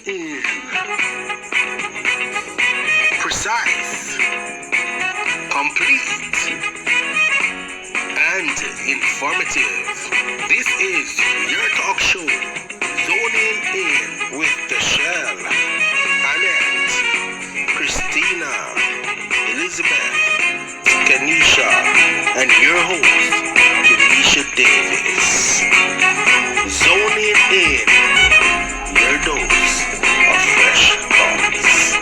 in. Precise, complete, and informative. This is your talk show, Zoning In with Deshelle, Annette, Christina, Elizabeth, Kenisha, and your host, Janisha Davis. Zoning In, your dose of fresh thoughts.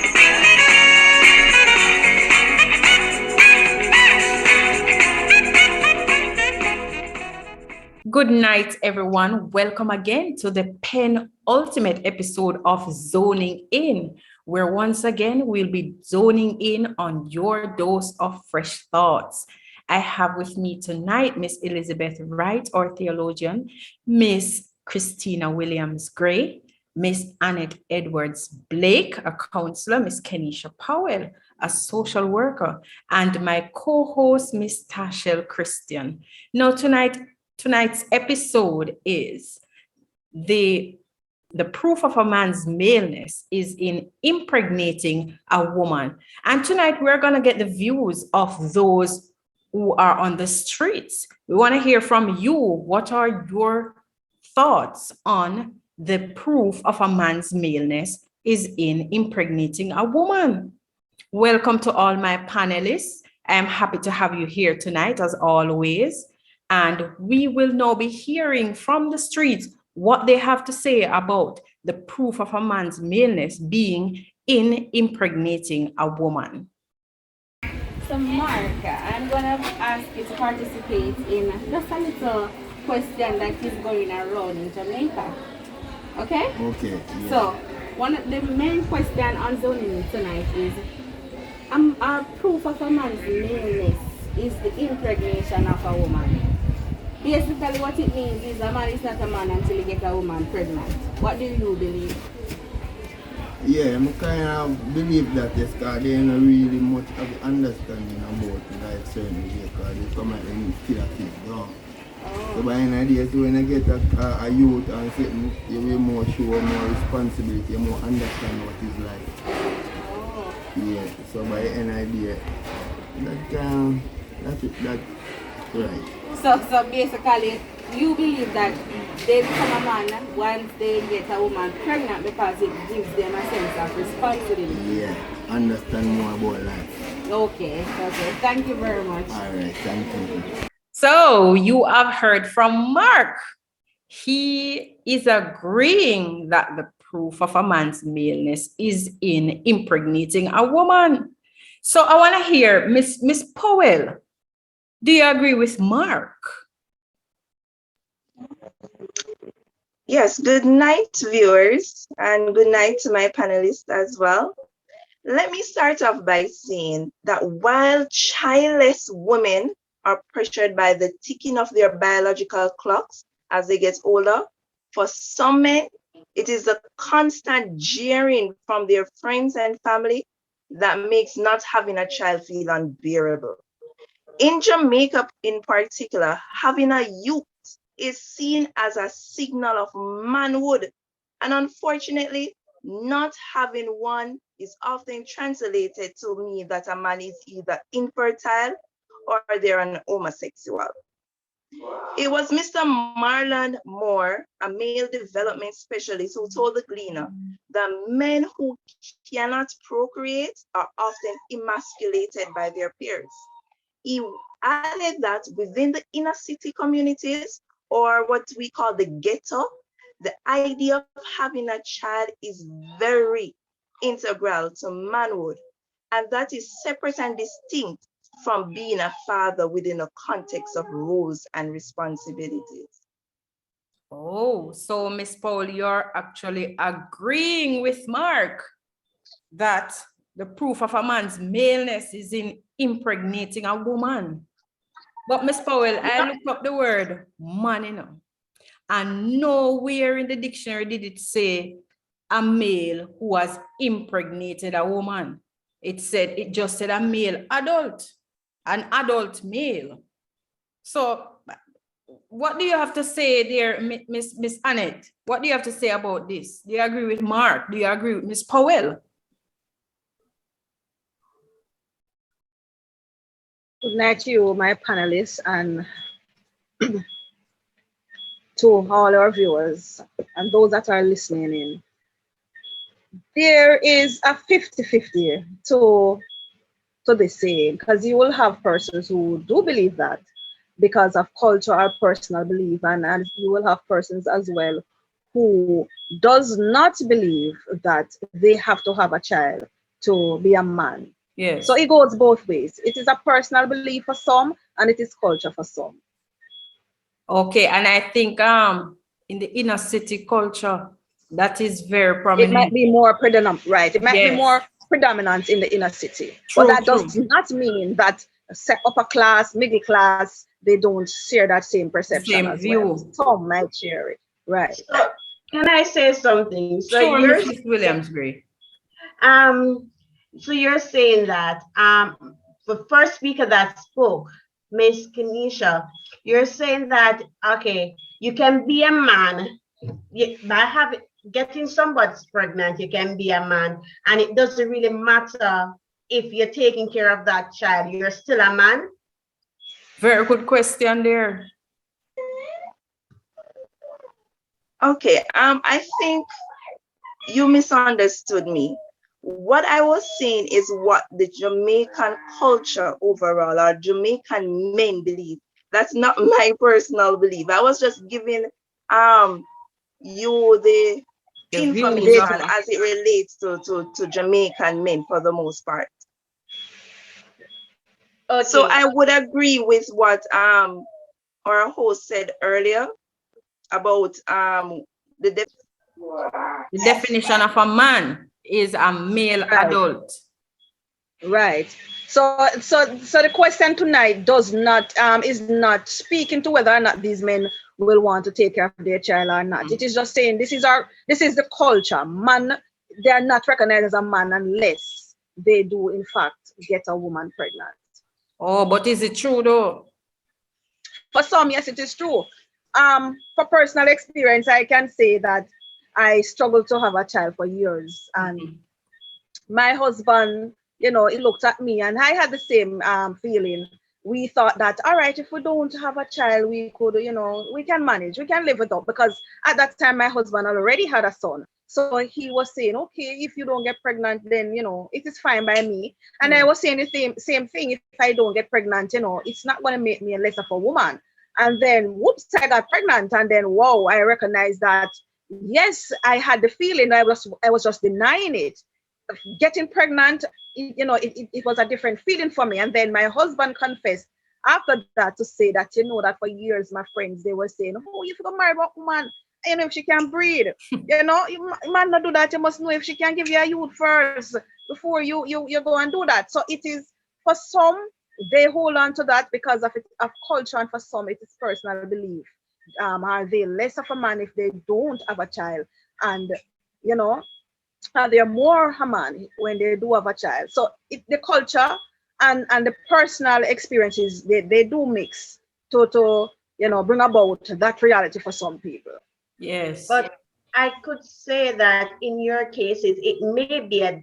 Good night, everyone. Welcome again to the penultimate episode of Zoning In, where once again we'll be zoning in on your dose of fresh thoughts. I have with me tonight Miss Elizabeth Wright, our theologian, Miss Christina Williams Gray, Miss Annette Edwards Blake, a counselor, Miss Kenisha Powell, a social worker, and my co-host, Miss Tashel Christian. Now, tonight's episode is the proof of a man's maleness is in impregnating a woman. And tonight we're going to get the views of those who are on the streets. We want to hear from you. What are your thoughts on the proof of a man's maleness is in impregnating a woman? Welcome to all my panelists. I am happy to have you here tonight, as always. And we will now be hearing from the streets what they have to say about the proof of a man's maleness being in impregnating a woman. So Mark, I'm going to ask you to participate in just a little question that is going around in Jamaica. Okay? Okay. Yeah. So, one of the main question on zoning tonight is, a proof of a man's maleness is the impregnation of a woman. Basically, what it means is a man is not a man until he gets a woman pregnant. What do you believe? Yeah, I kind of believe that yes, because they don't really much of the understanding about life certain because they come at them kill a kid down. So by an idea, so when I get a youth and something, you will more show more responsibility, you more understand what it's like. Oh. Yeah, so by an idea, that's right. So basically, you believe that they become a man once they get a woman pregnant because it gives them a sense of responsibility. Yeah, understand more about life. Okay. Thank you very much. All right, thank you. So you have heard from Mark. He is agreeing that the proof of a man's maleness is in impregnating a woman. So I want to hear Miss Powell. Do you agree with Mark? Yes, good night, viewers, and good night to my panelists as well. Let me start off by saying that while childless women are pressured by the ticking of their biological clocks as they get older, for some men, it is the constant jeering from their friends and family that makes not having a child feel unbearable. In Jamaica in particular, having a youth is seen as a signal of manhood. And unfortunately, not having one is often translated to mean that a man is either infertile or they're an homosexual. It was Mr. Marlon Moore, a male development specialist, who told the Gleaner that men who cannot procreate are often emasculated by their peers. He added that within the inner city communities, or what we call the ghetto, the idea of having a child is very integral to manhood, and that is separate and distinct from being a father within a context of roles and responsibilities. Oh, so Miss Paul, you're actually agreeing with Mark that the proof of a man's maleness is in impregnating a woman. But Miss Powell, I looked up the word man, and nowhere in the dictionary did it say a male who has impregnated a woman. It just said a male adult, an adult male. So what do you have to say there, Miss Annette? What do you have to say about this? Do you agree with Mark? Do you agree with Miss Powell? Good night to you, my panelists, and to all our viewers and those that are listening in. There is a 50-50 to this saying, because you will have persons who do believe that because of culture or personal belief, and you will have persons as well who does not believe that they have to have a child to be a man. Yes. So it goes both ways. It is a personal belief for some, and it is culture for some. Okay, and I think in the inner city culture, that is very prominent. It might be more predominant, right? It might Yes. be more predominant in the inner city. True, but that true. does not mean that upper class, middle class, they don't share that same perception Same as view. well. Some might share it, right? So, can I say something? So Sure, you're Mrs. Williams-Gray. so you're saying that the first speaker that spoke, Miss Kenisha, you're saying that okay, you can be a man by getting somebody pregnant, you can be a man, and it doesn't really matter if you're taking care of that child, you're still a man. Very good question there. Okay, I think you misunderstood me. What I was saying is what the Jamaican culture overall or Jamaican men believe. That's not my personal belief. I was just giving you the information as it relates to Jamaican men for the most part. Okay. So I would agree with what our host said earlier about the definition of a man is a male adult. Right. So the question tonight does not is not speaking to whether or not these men will want to take care of their child or not. It is just saying this is the culture. Man, they are not recognized as a man unless they do in fact get a woman pregnant. Oh, but is it true though? For some, yes, it is true. For personal experience, I can say that I struggled to have a child for years, and my husband, he looked at me, and I had the same feeling. We thought that, all right, if we don't have a child, we could, we can manage, we can live it up, because at that time my husband already had a son. So he was saying, okay, if you don't get pregnant, then, it is fine by me. And I was saying the same thing. If I don't get pregnant, it's not going to make me less of a woman. And then, whoops, I got pregnant. And then, whoa, I recognized that, yes, I had the feeling, I was just denying it. Getting pregnant, it was a different feeling for me. And then my husband confessed after that to say that, that for years, my friends, they were saying, oh, you forgot marry a woman. If she can breed, you might not do that. You must know if she can give you a youth first before you go and do that. So it is, for some, they hold on to that because of culture, and for some it is personal belief. Are they less of a man if they don't have a child? And they're more a man when they do have a child. So the culture and the personal experiences, they do mix to bring about that reality for some people. Yes. But I could say that in your cases, it may be a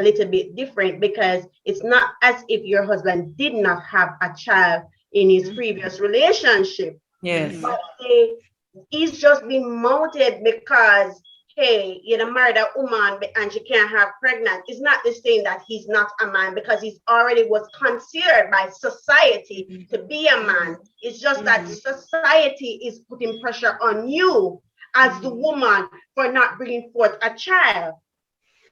little bit different, because it's not as if your husband did not have a child in his previous relationship. Yes. But he's just been mounted because, hey, married a woman and she can't have pregnant. It's not the same that he's not a man, because he's already was considered by society to be a man. It's just that society is putting pressure on you as the woman for not bringing forth a child.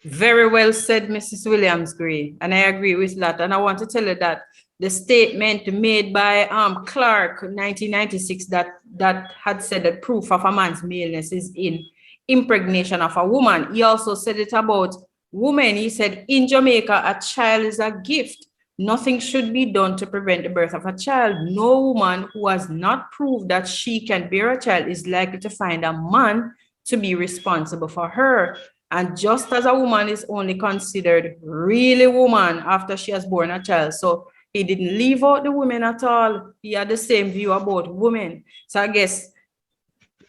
Very well said, Mrs. Williams-Gray. And I agree with that. And I want to tell you that the statement made by Clark 1996 that had said that proof of a man's maleness is in impregnation of a woman. He also said it about women. He said, in Jamaica, a child is a gift. Nothing should be done to prevent the birth of a child. No woman who has not proved that she can bear a child is likely to find a man to be responsible for her. And just as a woman is only considered really woman after she has born a child, so He didn't leave out the women at all. He had the same view about women. So I guess,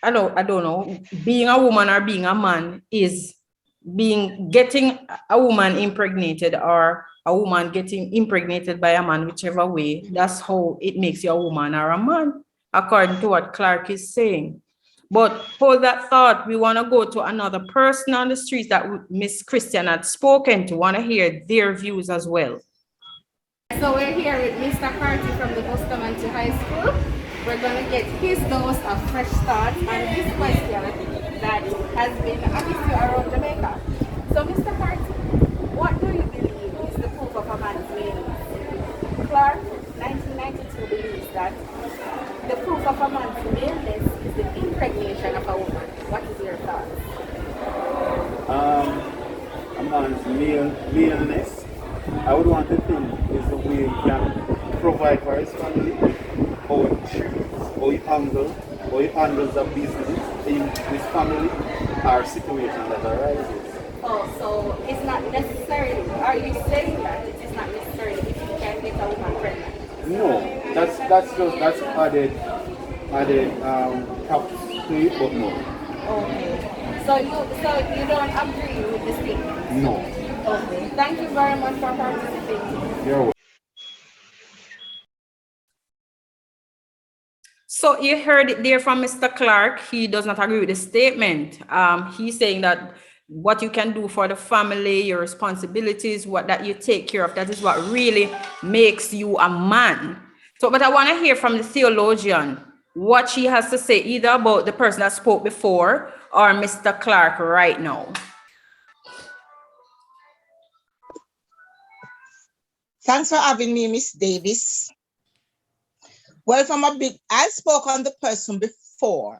I don't know, being a woman or being a man is getting a woman impregnated or a woman getting impregnated by a man, whichever way. That's how it makes you a woman or a man, according to what Clark is saying. But hold that thought. We want to go to another person on the streets that Miss Christian had spoken to. Want to hear their views as well. So we're here with Mr. Carty from the Bustamante High School. We're going to get his dose of fresh thoughts on this question that has been an issue around Jamaica. So Mr. Carty, what do you believe is the proof of a man's maleness? Clark, 1992, believes that the proof of a man's maleness is the impregnation of a woman. What is your thoughts? A man's maleness, I would want to think is the way he can provide for his family, how he treats, how he handles the business in his family or situation that arises. Oh, so it's not necessarily, are you saying that it is not necessarily if you can get a woman pregnant? No, that's added props to it, but no. Okay. So you don't agree with the statement? No. Okay. Thank you very much for participating. You're welcome. So you heard it there from Mr. Clark. He does not agree with the statement. He's saying that what you can do for the family, your responsibilities, what that you take care of, that is what really makes you a man. So, but I want to hear from the theologian what she has to say, either about the person that spoke before or Mr. Clark right now. Thanks for having me, Miss Davis. Well, I spoke on the person before.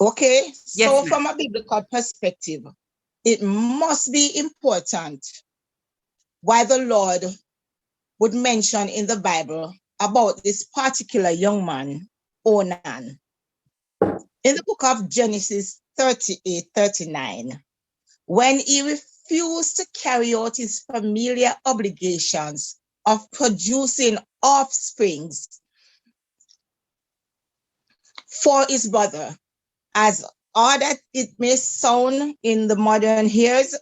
Okay, Yes, so ma'am. from a biblical perspective, it must be important why the Lord would mention in the Bible about this particular young man, Onan. In the book of Genesis 38:39, when he refused to carry out his familiar obligations of producing offsprings for his brother, as odd that it may sound in the modern ears,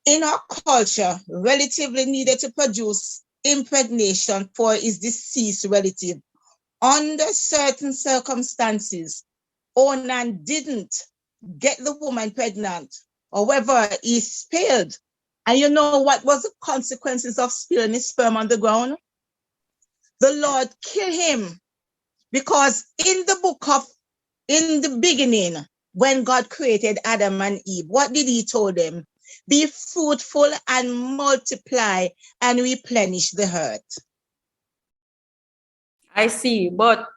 in our culture, relatively needed to produce impregnation for his deceased relative. Under certain circumstances, Onan didn't get the woman pregnant. However, he spilled. And you know what was the consequences of spilling his sperm on the ground? The Lord killed him, because in the beginning, when God created Adam and Eve, what did he tell them? Be fruitful and multiply and replenish the earth. I see, but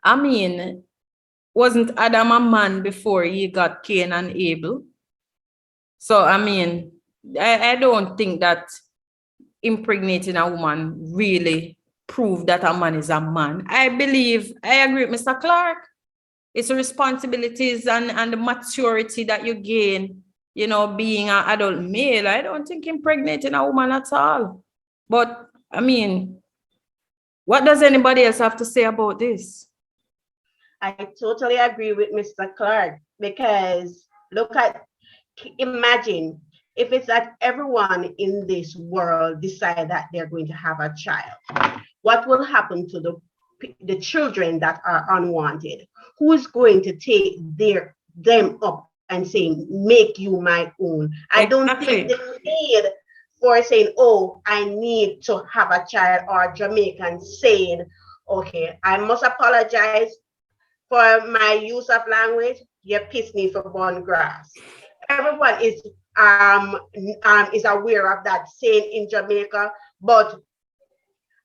I mean, wasn't Adam a man before he got Cain and Abel? So, I mean, I don't think that impregnating a woman really proved that a man is a man. I agree with Mr. Clark. It's the responsibilities and the maturity that you gain, you know, being an adult male. I don't think impregnating a woman at all. But, I mean, what does anybody else have to say about this? I totally agree with Mr. Clark, because imagine if it's that everyone in this world decide that they're going to have a child, what will happen to the children that are unwanted? Who's going to take them up and say, make you my own? I don't think the need for saying, oh, I need to have a child, or Jamaican saying, okay, I must apologize for my use of language. You piss me for born grass. Everyone is aware of that saying in Jamaica, but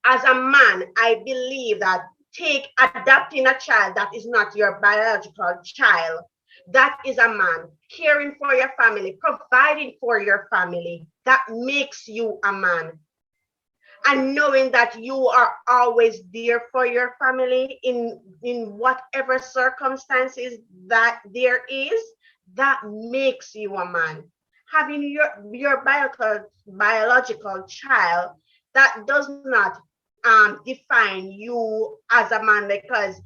as a man, I believe that adopting a child that is not your biological child, that is a man. Caring for your family, providing for your family, that makes you a man. And knowing that you are always there for your family in whatever circumstances that there is, that makes you a man. Having your biological child, that does not define you as a man, because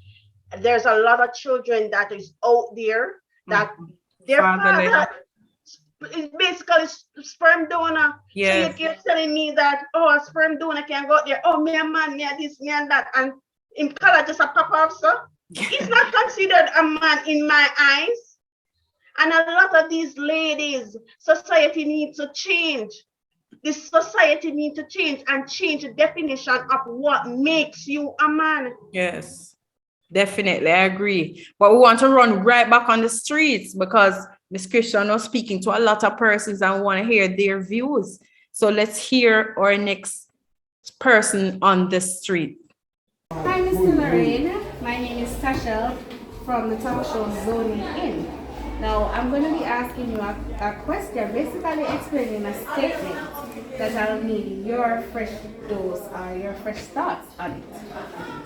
there's a lot of children that is out there that their Fatherless. father is basically sperm donor. Yes. So you're telling me that, oh, a sperm donor can go out there, oh, me a man, me a this, me and that, and in color just a pop off, so he's not considered a man in my eyes. And a lot of these ladies, society needs to change. This society needs to change and change the definition of what makes you a man. Yes, definitely, I agree. But we want to run right back on the streets because Miss Christian was speaking to a lot of persons and we want to hear their views. So let's hear our next person on the street. Hi, Mr. Lorraine. My name is Tasha from the talk show Zoning In. Now, I'm going to be asking you a question, basically explaining a statement that I'll need your fresh dose or your fresh thoughts on it.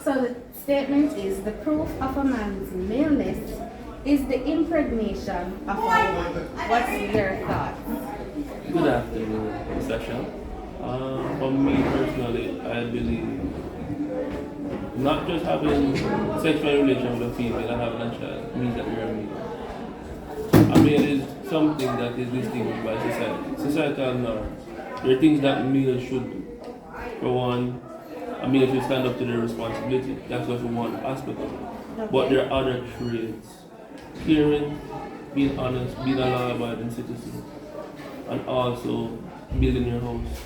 So the statement is, the proof of a man's maleness is the impregnation of a woman. What's your thoughts? Good afternoon, Sasha. For me personally, I believe not just having sexual relation with a female and having a child means that you're a male. A male is something that is distinguished by society. Societal norms. There are things that males should do. For one, a male should stand up to their responsibility. That's just one aspect of it. Okay. But there are other traits. Caring, being honest, being a law-abiding citizen, and also building your house.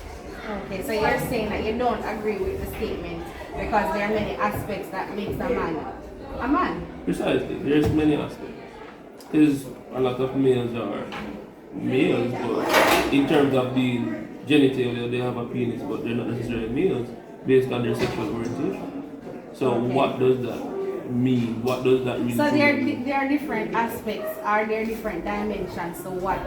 Okay, so you're saying that you don't agree with the statement because there are many aspects that makes a man a man. Precisely, there's many aspects. Because a lot of males are males, but in terms of being genital, they have a penis, but they're not necessarily males based on their sexual orientation. So what does that mean? What does that really So mean? there are different aspects, are there different dimensions to what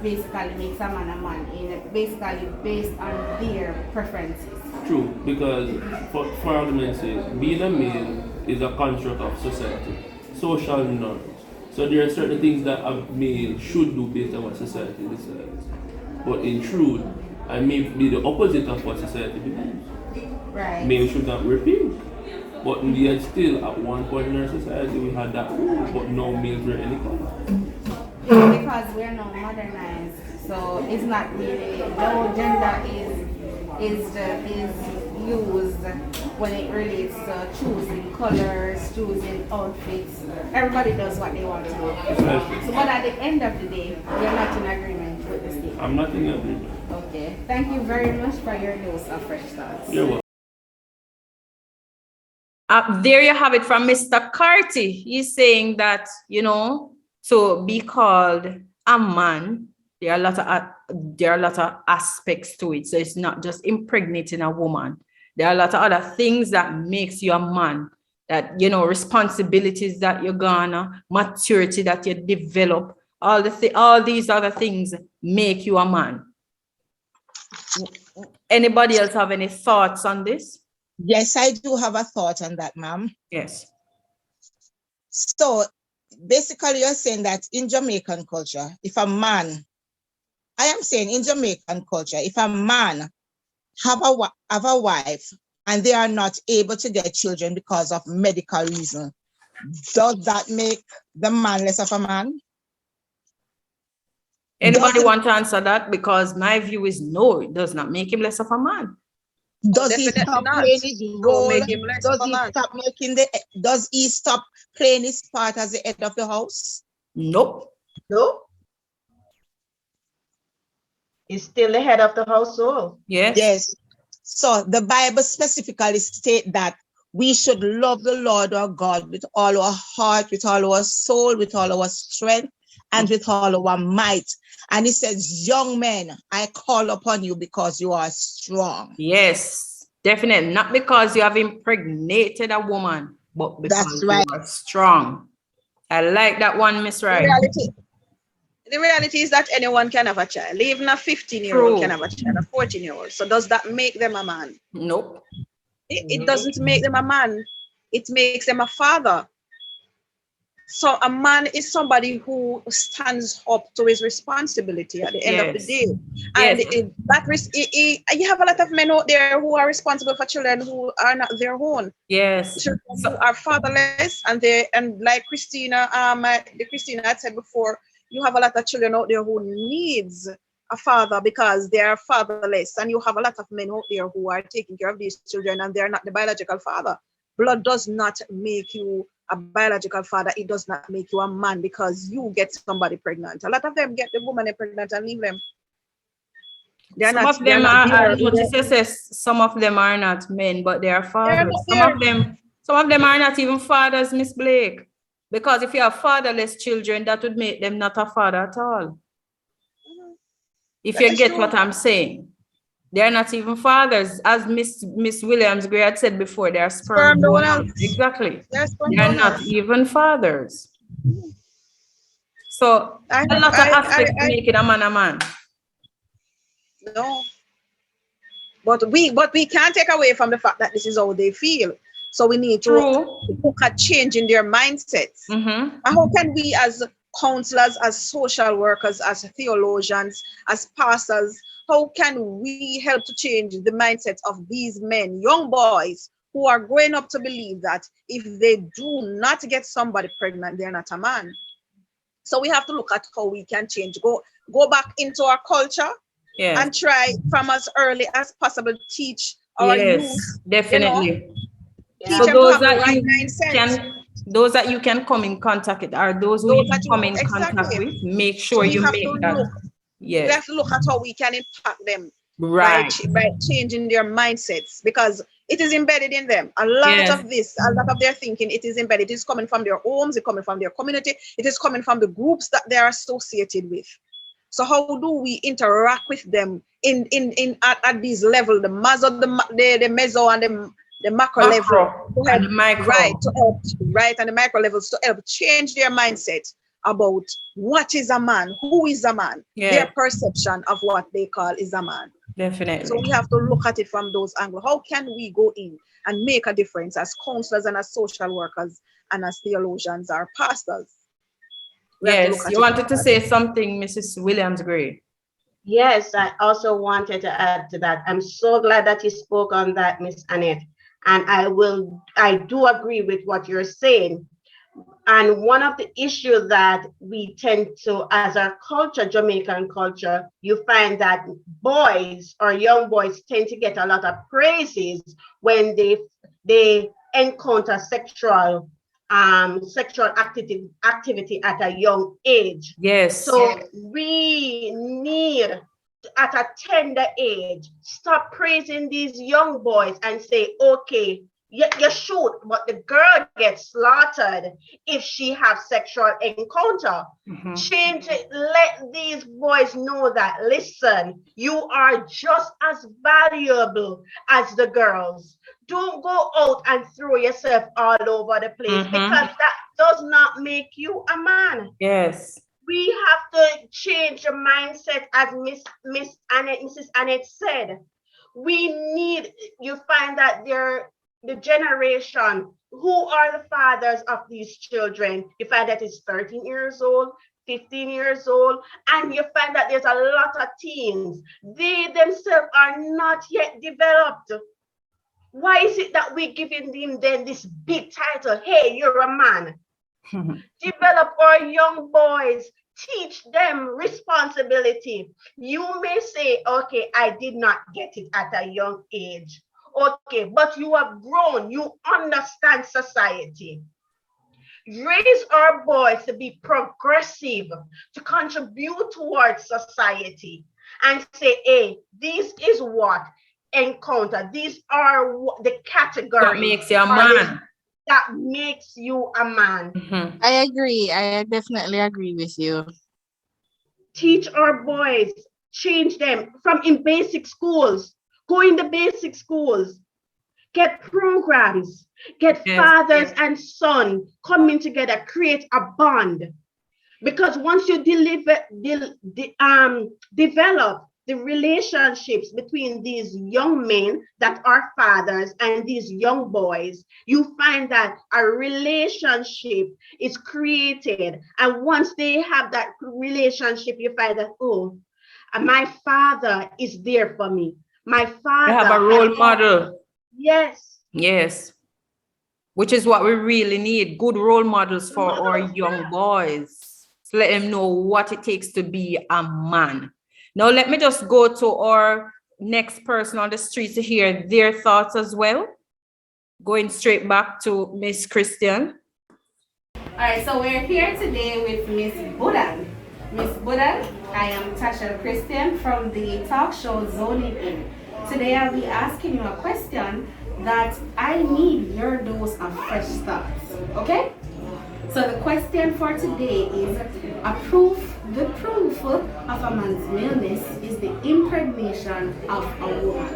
basically makes a man, basically based on their preferences? True, because for argument's sake, being a male is a construct of society, social norms. So there are certain things that a male should do based on what society decides. But in truth, I may be the opposite of what society believes. Right. Male should not wear pink. But yet still, at one point in our society, we had that rule, but no males wear any color. Because we're now modernized, so it's not really, no gender is used when it relates to choosing colors, choosing outfits. Everybody does what they want to do. So, but at the end of the day, you're not in agreement with the statement. I'm not in agreement. Okay. Thank you very much for your dose of fresh thoughts. You're welcome. There you have it from Mr. Carty. He's saying that, to be called a man, there are a lot of aspects to it. So it's not just impregnating a woman. There are a lot of other things that makes you a man. That, responsibilities that you're gonna, maturity that you develop, all these other things make you a man. Anybody else have any thoughts on this? Yes, I do have a thought on that, ma'am. Yes. So basically you're saying that in Jamaican culture, if a man, I am saying in Jamaican culture, if a man have a wife and they are not able to get children because of medical reason, does that make the man less of a man? Anybody want to answer that? Because my view is no, it does not make him less of a man. Does he stop playing his role? Does he stop playing his part as the head of the house? Nope. No. He's still the head of the household. Yes. Yes. So the Bible specifically states that we should love the Lord our God with all our heart, with all our soul, with all our strength, and with all our might. And he says, young men, I call upon you because you are strong. Yes, definitely. Not because you have impregnated a woman, but because you are strong. I like that one, Miss Wright. The reality is that anyone can have a child. Even a 15-year-old can have a child, a 14-year-old. So does that make them a man? Nope. It doesn't make them a man. It makes them a father. So a man is somebody who stands up to his responsibility at the end of the Yes. day. And Yes. you have a lot of men out there who are responsible for children who are not their own. Yes. Children who are fatherless, and like Christina, Christina had said before, you have a lot of children out there who needs a father because they are fatherless, and you have a lot of men out there who are taking care of these children and they're not the biological father. Blood does not make you a biological father. It does not make you a man because you get somebody pregnant. A lot of them get the woman pregnant and leave them. Some of them are not men, but they are fathers. Some of them are not even fathers, Miss Blake. Because if you have fatherless children, that would make them not a father at all. If you get what I'm saying. They're not even fathers. As Miss Williams Gray had said before, they are sperm donors. Exactly. They're not even fathers. So a lot of aspects to making a man a man. No. But we can't take away from the fact that this is how they feel. So we need to look at changing their mindsets. And how can we as counselors, as social workers, as theologians, as pastors, how can we help to change the mindset of these men, young boys, who are growing up to believe that if they do not get somebody pregnant, they're not a man? So we have to look at how we can change, go back into our culture and try from as early as possible teach our youth. Definitely. Teach them to have the right mindset. Those that you can come in contact with are those who you come in contact with. Make sure you make that. We have to look at how we can impact them by changing their mindsets, because it is embedded in them. A lot of their thinking, it is embedded. It is coming from their homes, it's coming from their community, it is coming from the groups that they are associated with. So how do we interact with them at these levels, the meso, the meso and the macro level, and the micro. And the micro levels to help change their mindset about what is a man, who is a man, their perception of what they call is a man. Definitely. So we have to look at it from those angles. How can we go in and make a difference as counselors and as social workers and as theologians or pastors? Yes, you wanted to say something, Mrs. Williams Gray. Yes, I also wanted to add to that. I'm so glad that you spoke on that, Miss Annette. And I do agree with what you're saying. And one of the issues that we tend to, as our culture, Jamaican culture, you find that boys or young boys tend to get a lot of praises when they encounter sexual activity at a young age. Yes. So we need, at a tender age, stop praising these young boys and say, okay, you shoot, but the girl gets slaughtered if she has sexual encounter. Change it. Let these boys know that, listen, you are just as valuable as the girls. Don't go out and throw yourself all over the place, because that does not make you a man. Yes. We have to change the mindset, as Mrs. Annette said. We need, you find that the generation who are the fathers of these children, you find that it's 13 years old, 15 years old, and you find that there's a lot of teens. They themselves are not yet developed. Why is it that we're giving them then this big title? Hey, you're a man. Develop our young boys. Teach them responsibility. You may say, okay, I did not get it at a young age. Okay, but you have grown. You understand society. Raise our boys to be progressive, to contribute towards society, and say, hey, this is what encounter. These are the categories that makes you a man. That makes you a man. I agree. I definitely agree with you. Teach our boys, change them from in basic schools. Go in the basic schools. Get programs. Get fathers and sons coming together. Create a bond. Because once you develop the relationships between these young men that are fathers and these young boys, you find that a relationship is created. And once they have that relationship, you find that, oh, my father is there for me. My father. They have a role model. Yes. Yes. Which is what we really need. Good role models for our young boys. So let them know what it takes to be a man. Now, let me just go to our next person on the street to hear their thoughts as well. Going straight back to Miss Christian. All right, so we're here today with Miss Budan. Miss Budan, I am Tasha Christian from the talk show Zoning In. Today I'll be asking you a question that I need your dose of fresh thoughts, okay? So the question for today is, the proof of a man's maleness is the impregnation of a woman.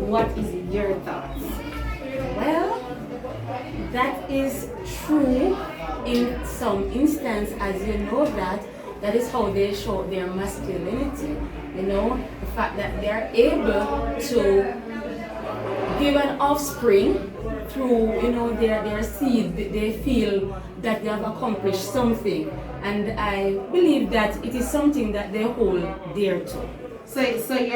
What is your thoughts? Well, that is true in some instance, as you know that is how they show their masculinity. You know, the fact that they are able to give an offspring through, you know, their seed. They feel that they have accomplished something, and I believe that it is something that they hold dear to. So you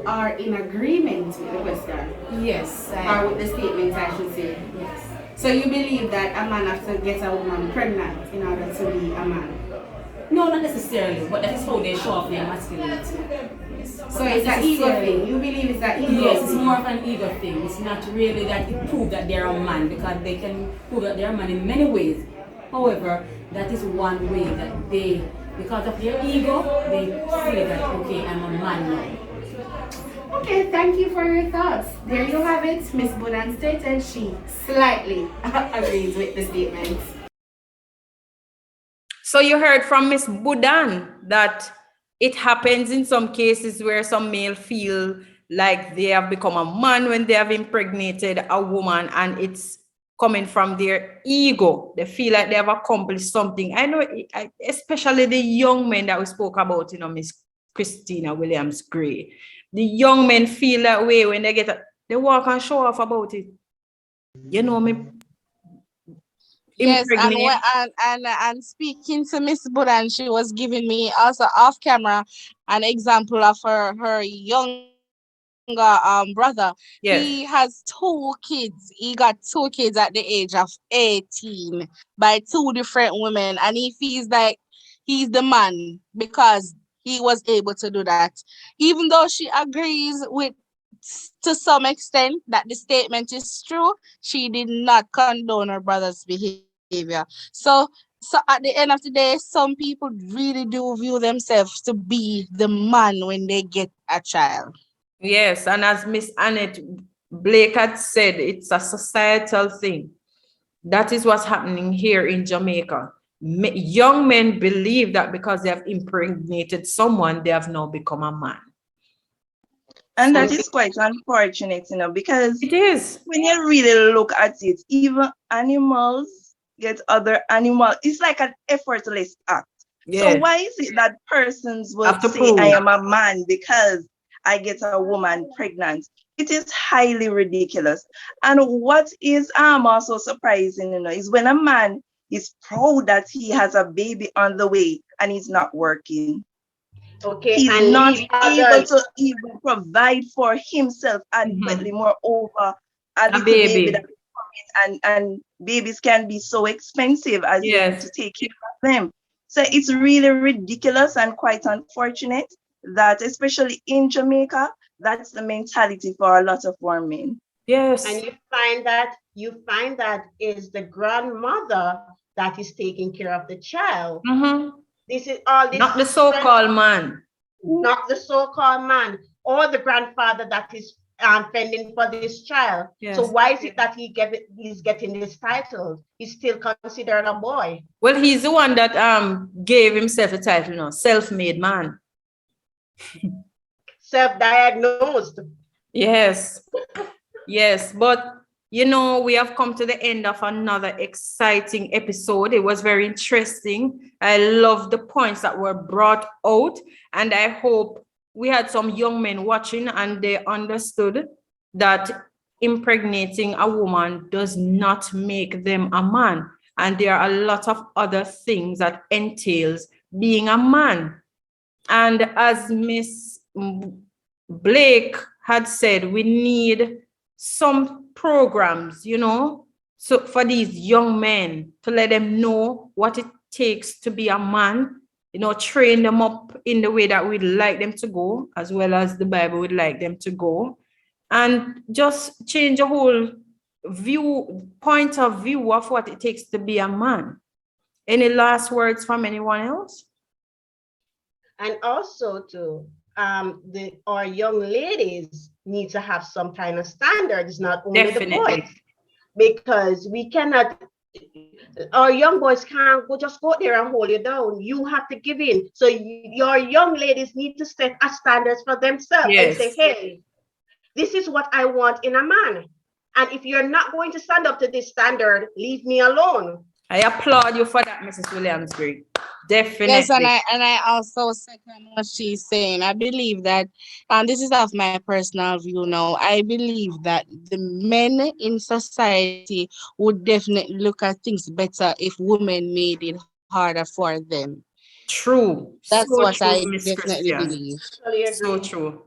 are in agreement with the question? Yes. Or with the statement, I should say. Yes. So you believe that a man has to get a woman pregnant in order to be a man? No, not necessarily, but that is how they show off their masculinity. Yes. So it's an ego thing. You believe it's an ego thing? Yes, it's more of an ego thing. It's not really that it proves that they're a man, because they can prove that they're a man in many ways. However, that is one way that they, because of their ego, they say that, okay, I'm a man now. Okay, thank you for your thoughts. There you have it. Miss Budan stated she slightly agrees with the statements. So you heard from Miss Budan that it happens in some cases where some male feel like they have become a man when they have impregnated a woman, and it's coming from their ego. They feel like they have accomplished something. I know, especially the young men that we spoke about, you know, Miss Christina Williams Gray. The young men feel that way when they they walk and show off about it. You know me. Yes, and speaking to Miss Budan, she was giving me also off camera an example of her younger brother. Yes. He has 2 kids. He got 2 kids at the age of 18 by 2 different women, and he feels like he's the man because he was able to do that. Even though she agrees with, to some extent, that the statement is true, she did not condone her brother's behavior. So at the end of the day, some people really do view themselves to be the man when they get a child. Yes, and as Miss Annette Blake had said, it's a societal thing. That is what's happening here in Jamaica. Young men believe that because they have impregnated someone, they have now become a man. And that is quite unfortunate, you know, because it is. When you really look at it, even animals get other animals. It's like an effortless act. Yes. So why is it that persons will say, I am a man because I get a woman pregnant? It is highly ridiculous. And what is also surprising, you know, is when a man is proud that he has a baby on the way and he's not working. Okay, he's and not able to even provide for himself adequately. Moreover, adequate baby that and babies can be so expensive as you need to take care of them. So it's really ridiculous and quite unfortunate that, especially in Jamaica, that's the mentality for a lot of our men. Yes. And you find that is the grandmother that is taking care of the child. Mm-hmm. This is all this. Not the so-called man. Not the so-called man, or the grandfather that is fending for this child. Yes. So why is it that he's getting this title? He's still considered a boy. Well, he's the one that gave himself a title, you know, self-made man. Self-diagnosed. Yes. Yes, but you know, we have come to the end of another exciting episode. It was very interesting. I love the points that were brought out, and I hope we had some young men watching and they understood that impregnating a woman does not make them a man. And there are a lot of other things that entails being a man. And as Miss Blake had said, we need some programs, you know, so for these young men to let them know what it takes to be a man, you know, train them up in the way that we'd like them to go, as well as the Bible would like them to go, and just change a whole point of view of what it takes to be a man. Any last words from anyone else? And also to our young ladies need to have some kind of standards, not only Definitely. the boys, because we cannot, our young boys can't just go there and hold you down. You have to give in. So your young ladies need to set a standards for themselves. Yes. And say, hey, this is what I want in a man. And if you're not going to stand up to this standard, leave me alone. I applaud you for that, Mrs. Williams-Gray. Definitely. Yes, and I also second what she's saying. I believe that, and this is of my personal view now, I believe that the men in society would definitely look at things better if women made it harder for them. True. That's So what true, I Miss definitely Christian. believe. So true.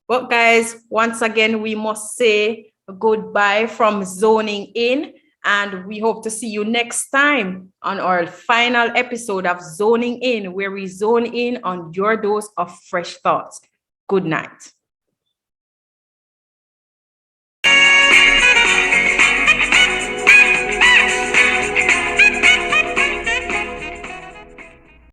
But guys, once again, we must say goodbye from Zoning In, and we hope to see you next time on our final episode of Zoning In, where we zone in on your dose of fresh thoughts. Good night.